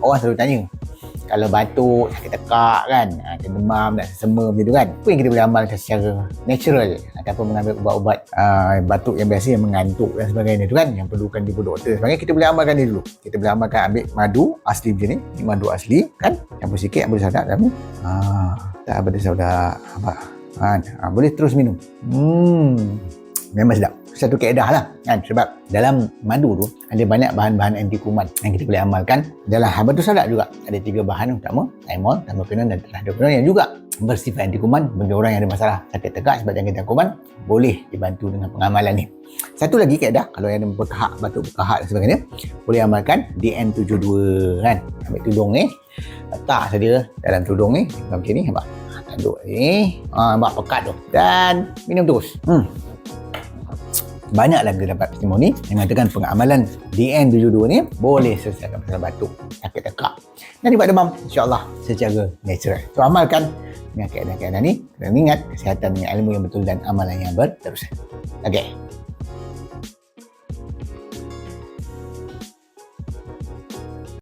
orang selalu tanya, kalau batuk, sakit tekak kan, demam, nak sesama macam tu kan, apa yang kita boleh amalkan secara natural ataupun mengambil ubat-ubat batuk yang biasa yang mengantuk dan sebagainya tu kan, yang perlukan jumpa doktor dan sebagainya, kita boleh amalkan ni dulu. Kita boleh amalkan ambil madu asli macam ni, madu asli kan, campur sikit ambil sadak dalam ni, tak ada saudak boleh terus minum. Memang sedap. Satu kaedah lah kan, sebab dalam madu tu ada banyak bahan-bahan anti kuman yang kita boleh amalkan. Dalam batu sadak juga ada 3 bahan utama, thymol, thymoquinone dan tetrahydroquinone, yang juga bersifat anti kuman bagi orang yang ada masalah sakit tegak sebab jangkitan kuman, boleh dibantu dengan pengamalan ni. Satu lagi kaedah, kalau yang ada berkahak, batuk berkahak dan sebagainya, boleh amalkan DN72 kan. Ambil tudung ni, letak saja dalam tudung ni macam ni, nampak? Tanduk ni, nampak pekat tu, dan minum terus. Banyaklah kita dapat testimoni yang mengatakan pengamalan DN72 ni boleh selesaikan masalah batuk, sakit tekak dan dibuat demam, insya-Allah secara natural. So amalkan dengan keadaan-keadaan ni, kena ingat kesihatan dengan ilmu yang betul dan amalan yang berterusan. Okey.